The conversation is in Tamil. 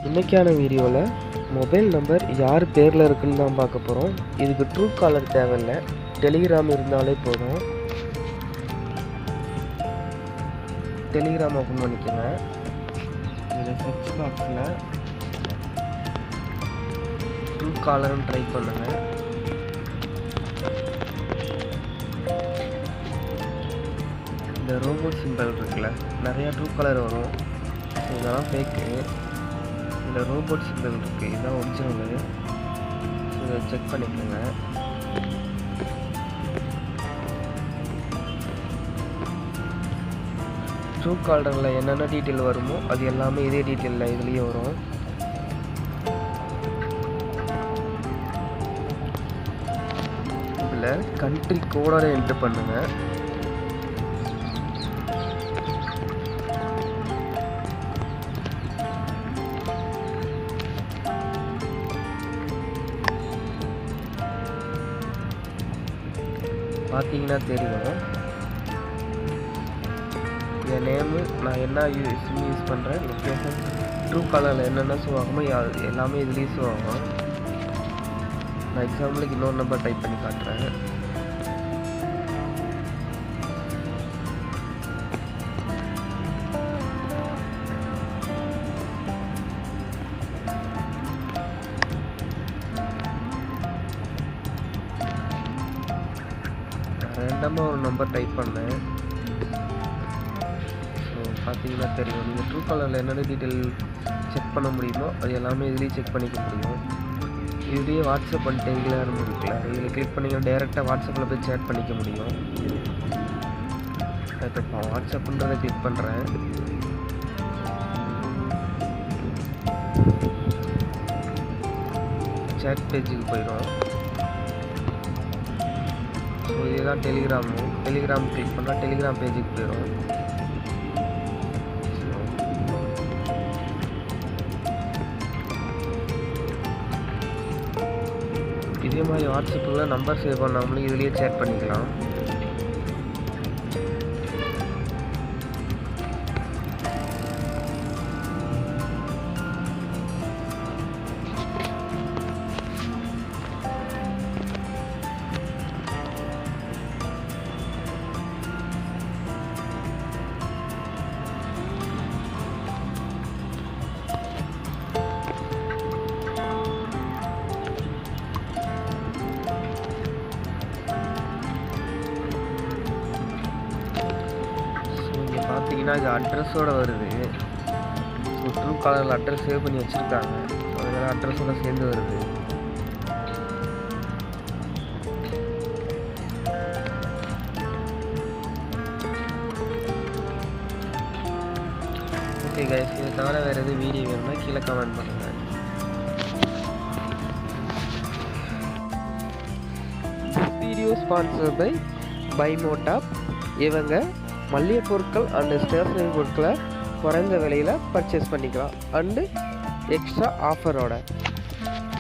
இன்றைக்கான வீடியோவில் மொபைல் நம்பர் யார் பேரில் இருக்குன்னு தான் பார்க்க போகிறோம். இதுக்கு ட்ரூ காலர் தேவையில்லை, டெலிகிராம் இருந்தாலே போதும். டெலிகிராம் ஓப்பன் பண்ணிக்கோங்க. இதில் சர்ச் பாக்ஸில் ட்ரூ காலர்னு ட்ரை பண்ணுங்கள். இந்த ரோபோட் சிம்பிள் இருக்குல்ல, நிறையா ட்ரூ காலர் வரும், இதெல்லாம் ஃபேக்கு. இதில் ரோபோட் சிம்பிள் இருக்குது, இதுதான் ஒரிஜினல். இதை செக் பண்ணிக்கோங்க. ட்ரூ காலரில் என்னென்ன டீட்டெயில் வருமோ அது எல்லாமே இதே டீட்டெயிலில் இதுலேயே வரும். இதில் கண்ட்ரி கோடோட என்ட்ரு பண்ணுங்கள். பார்த்தீங்கன்னா தெரியும் என் நேமு, நான் என்ன யூஸ் பண்ணுறேன், லொக்கேஷன், ட்ரூ காலரில் என்னென்ன ஷோ ஆகுமோ எல்லாமே இதுலேயும் ஷோ ஆகும். நான் எக்ஸாம்பிளுக்கு இன்னொரு நம்பர் டைப் பண்ணி காட்டுறேன். ரேண்டமாக ஒரு நம்பர் டைப் பண்ணேன். ஸோ பார்த்தீங்கன்னா தெரியும், நீங்கள் ட்ரூ காலரில் என்னென்ன டீட்டெயில் செக் பண்ண முடியுமோ அது எல்லாமே இதுலேயும் செக் பண்ணிக்க முடியும். இதுலேயே வாட்ஸ்அப் அண்ட் டெலிகிராம் இருக்குல்ல, இதில் கிளிக் பண்ணிங்கன்னா டேரெக்டாக வாட்ஸ்அப்பில் போய் சேட் பண்ணிக்க முடியும். இப்போ வாட்ஸ்அப்புன்றதை கிளிக் பண்ணுறேன். சேட் பேஜுக்கு போயிடும். ஸோ இதுதான் டெலிகிராம் கிளிக் பண்ணால் டெலிகிராம் பேஜுக்கு போயிடும். இதே மாதிரி வாட்ஸ்அப்பில் நம்பர் சேவ் பண்ணாமலும் இதுலேயே சேட் பண்ணிக்கலாம். பார்த்தீங்கன்னா இது அட்ரஸோடு வருது. ஸோ ட்ரூ காலரில் அட்ரஸ் சேவ் பண்ணி வச்சுருக்காங்க, அதனால் அட்ரஸோடு சேர்ந்து வருது. ஓகே கைஸ், இதை தவிர வேறு எதுவும் வீடியோ வேணும்னா கீழே கமெண்ட் பண்ணுங்கள். வீடியோ ஸ்பான்சர் பை மோட்டாப். இவங்க மல்லிகை பொருட்கள் அண்டு ஸ்டேஷனரி பொருட்களை குறைந்த விலையில் பர்ச்சேஸ் பண்ணிக்கலாம் அண்டு எக்ஸ்ட்ரா ஆஃபரோட.